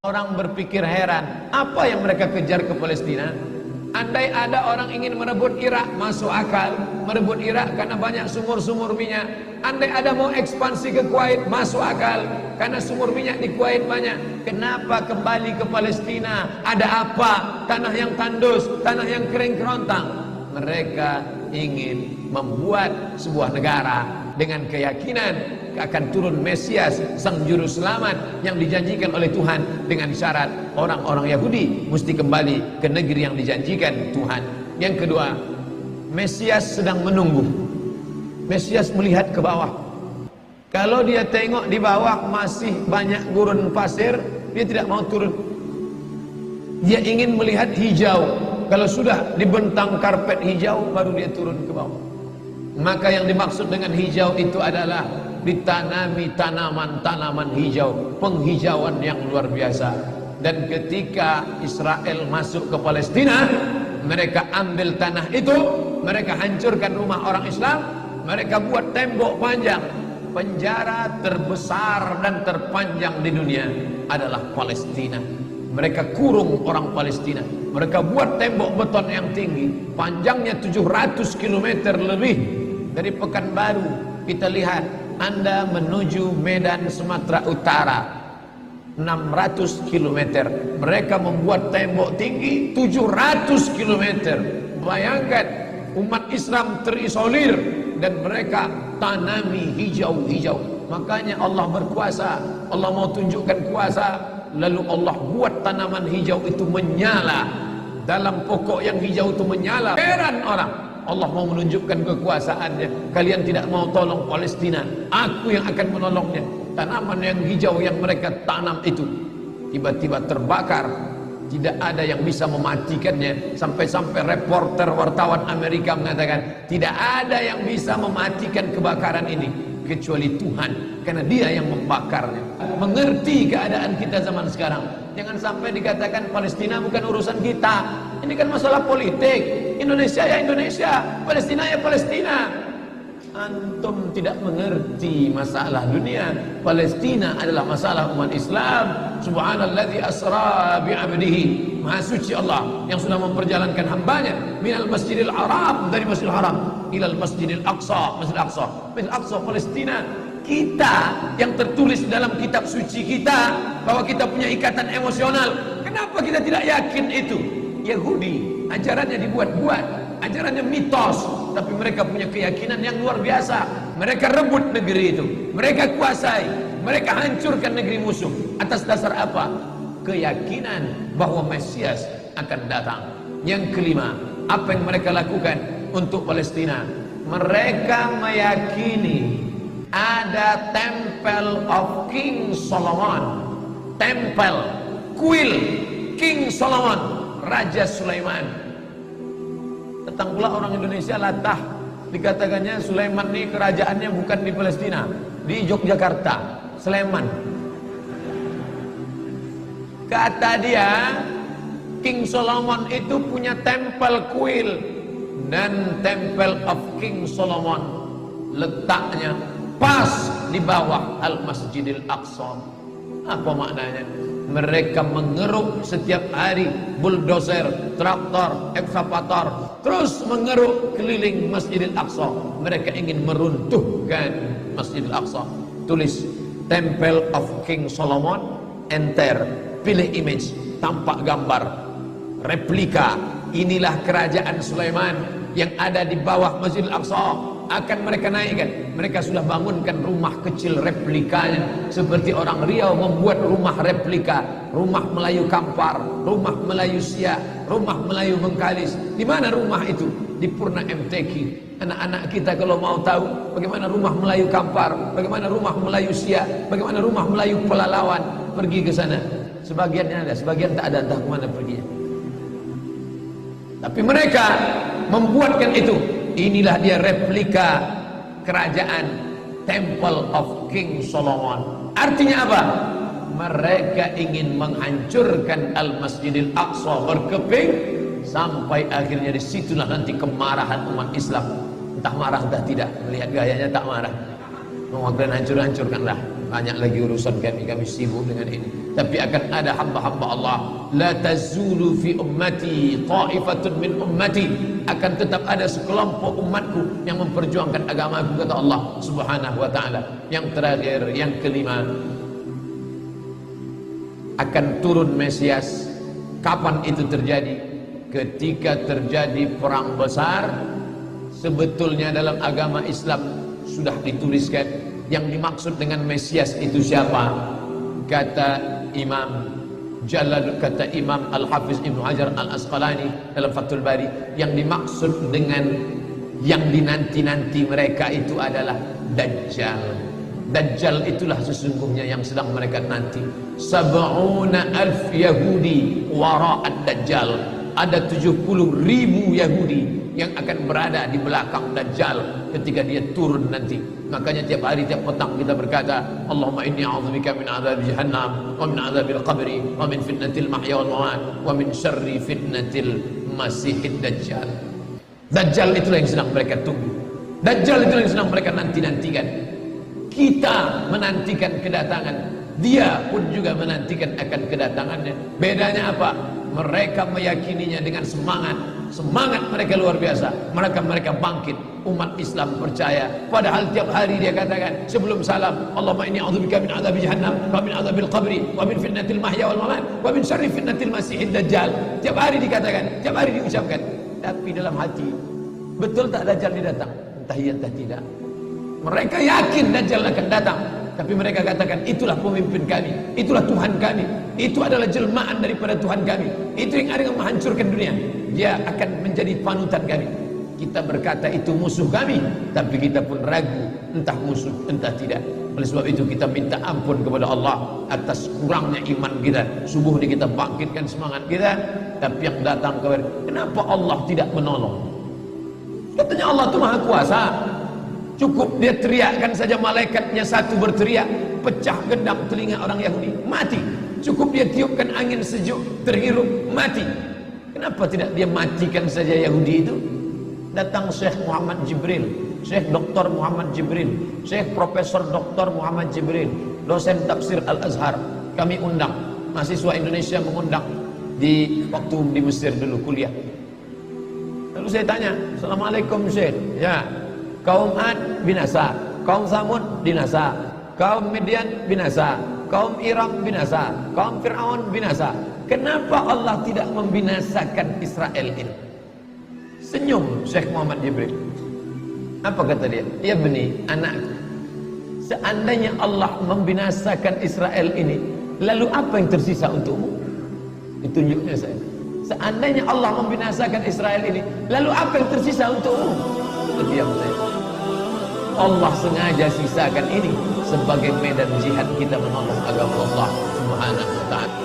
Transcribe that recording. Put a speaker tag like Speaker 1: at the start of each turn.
Speaker 1: Orang berpikir heran, apa yang mereka kejar ke Palestina? Andai ada orang ingin merebut Irak, masuk akal. Merebut Irak karena banyak sumur-sumur minyak. Andai ada mau ekspansi ke Kuwait, masuk akal. Karena sumur minyak di Kuwait banyak. Kenapa kembali ke Palestina? Ada apa? Tanah yang tandus, tanah yang kering kerontang. Mereka ingin membuat sebuah negara dengan keyakinan akan turun Mesias, sang juru selamat yang dijanjikan oleh Tuhan, dengan syarat orang-orang Yahudi mesti kembali ke negeri yang dijanjikan Tuhan. Yang kedua, Mesias sedang menunggu. Mesias melihat ke bawah. Kalau dia tengok di bawah masih banyak gurun pasir, dia tidak mau turun. Dia ingin melihat hijau. Kalau sudah dibentang karpet hijau, baru dia turun ke bawah. Maka yang dimaksud dengan hijau itu adalah ditanami tanaman-tanaman hijau, penghijauan yang luar biasa. Dan ketika Israel masuk ke Palestina, mereka ambil tanah itu, mereka hancurkan rumah orang Islam, mereka buat tembok panjang. Penjara terbesar dan terpanjang di dunia adalah Palestina. Mereka kurung orang Palestina. Mereka buat tembok beton yang tinggi, panjangnya 700 km lebih. Dari Pekanbaru kita lihat, Anda menuju Medan Sumatera Utara 600 km. Mereka membuat tembok tinggi 700 km. Bayangkan, umat Islam terisolir dan mereka tanami hijau-hijau. Makanya Allah berkuasa. Allah mau tunjukkan kuasa, lalu Allah buat tanaman hijau itu menyala. Dalam pokok yang hijau itu menyala. Heran orang, Allah mau menunjukkan kekuasaannya. Kalian tidak mau tolong Palestina, aku yang akan menolongnya. Tanaman yang hijau yang mereka tanam itu tiba-tiba terbakar. Tidak ada yang bisa mematikannya. Sampai-sampai reporter wartawan Amerika mengatakan, tidak ada yang bisa mematikan kebakaran ini kecuali Tuhan, karena Dia yang membakarnya. Mengerti keadaan kita zaman sekarang. Jangan sampai dikatakan Palestina bukan urusan kita. Ini kan masalah politik. Indonesia ya Indonesia, Palestina ya Palestina. Antum tidak mengerti masalah dunia. Palestina adalah masalah umat Islam. Subhanalladzi asra bi'abdihi. Maha suci Allah yang sudah memperjalankan hambanya minal masjidil haram, dari masjidil haram ilal masjidil aqsa, masjidil aqsa, masjidil aqsa Palestina. Kita yang tertulis dalam kitab suci kita bahwa kita punya ikatan emosional. Kenapa kita tidak yakin itu? Yahudi ajarannya dibuat-buat, ajarannya mitos, tapi mereka punya keyakinan yang luar biasa. Mereka rebut negeri itu, mereka kuasai, mereka hancurkan negeri musuh. Atas dasar apa? Keyakinan bahwa Mesias akan datang. Yang kelima, apa yang mereka lakukan untuk Palestina? Mereka meyakini ada Temple of King Solomon, tempel, kuil King Solomon, Raja Sulaiman. Datang pula orang Indonesia latah, dikatakannya Sulaiman ini kerajaannya bukan di Palestina, di Yogyakarta, Sleman. Kata dia, King Solomon itu punya tempel kuil, dan Temple of King Solomon letaknya pas di bawah Al-Masjidil Aqsa. Apa maknanya? Mereka mengeruk setiap hari bulldozer, traktor, ekskavator, terus mengeruk keliling Masjidil Aqsa. Mereka ingin meruntuhkan Masjidil Aqsa. Tulis Temple of King Solomon, enter, pilih image, tampak gambar replika. Inilah kerajaan Sulaiman yang ada di bawah Masjidil Aqsa. Akan mereka naikkan. Mereka sudah bangunkan rumah kecil replikanya, seperti orang Riau membuat rumah replika, rumah Melayu Kampar, rumah Melayu Siak, rumah Melayu Bengkalis. Di mana rumah itu? Di Purna MTQ. Anak-anak kita kalau mau tahu bagaimana rumah Melayu Kampar, bagaimana rumah Melayu Siak, bagaimana rumah Melayu Pelalawan, pergi ke sana. Sebagiannya ada, sebagian tak ada, entah kemana perginya. Tapi mereka membuatkan itu. Inilah dia replika kerajaan Temple of King Solomon. Artinya apa? Mereka ingin menghancurkan Al-Masjidil Aqsa berkeping, sampai akhirnya disitulah nanti kemarahan umat Islam. Entah marah entah tidak, melihat gayanya tak marah. Mau hancur-hancurkanlah. banyak lagi urusan kami sibuk dengan ini. Tapi akan ada hamba-hamba Allah, la tazulu fi ummati ta'ifatun min ummati, akan tetap ada sekelompok umatku yang memperjuangkan agamaku, kata Allah Subhanahu wa taala. Yang terakhir, yang kelima, akan turun Mesias. Kapan itu terjadi? Ketika terjadi perang besar. Sebetulnya dalam agama Islam sudah dituliskan yang dimaksud dengan Mesias itu siapa. Kata Imam Al-Hafiz Ibnu Hajar Al-Asqalani dalam Fathul Bari, yang dimaksud dengan yang dinanti-nanti mereka itu adalah Dajjal. Dajjal itulah sesungguhnya yang sedang mereka nanti. 70,000 Yahudi wara'ad Dajjal. Ada 70.000 Yahudi yang akan berada di belakang Dajjal ketika dia turun nanti. Makanya tiap hari, tiap petang kita berkata, Allahumma inni a'udzubika min azab jahannam wa min azabil qabri wa min fitnatil mahya wal mamat wa min syarri fitnatil masihid Dajjal. Dajjal itulah yang sedang mereka tunggu. Dajjal itulah yang sedang mereka nanti-nantikan. Kita menantikan kedatangan, dia pun juga menantikan akan kedatangannya. Bedanya apa? Mereka meyakininya dengan semangat. Semangat mereka luar biasa. Mereka bangkit. Umat Islam percaya. Padahal tiap hari dia katakan sebelum salam, Allahumma inni a'udzubika min adzabi jahannam wa min adzabil qabri wa min fitnatil mahya wal mamat wa min syarri fitnatil masihid dajjal. Tiap hari dikatakan, tiap hari diucapkan. Tapi dalam hati, betul tak Dajjal ini datang? Entah iya entah tidak. Mereka yakin Dajjal akan datang, tapi mereka katakan itulah pemimpin kami, itulah Tuhan kami, itu adalah jelmaan daripada Tuhan kami, itu yang ada yang menghancurkan dunia, dia akan menjadi panutan kami. Kita berkata itu musuh kami, tapi kita pun ragu entah musuh entah tidak. Oleh sebab itu kita minta ampun kepada Allah atas kurangnya iman kita. Subuh ini kita bangkitkan semangat kita, tapi yang datang kepada, kenapa Allah tidak menolong? Katanya Allah itu maha kuasa. Cukup dia teriakkan saja, malaikatnya satu berteriak, pecah gendang telinga orang Yahudi, mati. Cukup dia tiupkan angin sejuk, terhirup, mati. Kenapa tidak dia matikan saja Yahudi itu? Datang Syekh Muhammad Jibril, Syekh Dr. Muhammad Jibril, Syekh Profesor Dr. Muhammad Jibril, dosen tafsir Al-Azhar. Kami undang, mahasiswa Indonesia mengundang di waktu di Mesir dulu kuliah. Lalu saya tanya, Assalamualaikum Syekh. Ya, kaum Ad binasa, kaum Samud binasa, kaum Midian binasa, kaum Iram binasa, kaum Fir'aun binasa. Kenapa Allah tidak membinasakan Israel ini? Senyum Syekh Muhammad Jibril. Apa kata dia? Ya beni, anakku, seandainya Allah membinasakan Israel ini, lalu apa yang tersisa untukmu? Ditunjuknya saya. Seandainya Allah membinasakan Israel ini, lalu apa yang tersisa untukmu? Diam saya. Allah sengaja sisakan ini sebagai medan jihad kita menolong agama Allah Subhanahu wa ta'ala.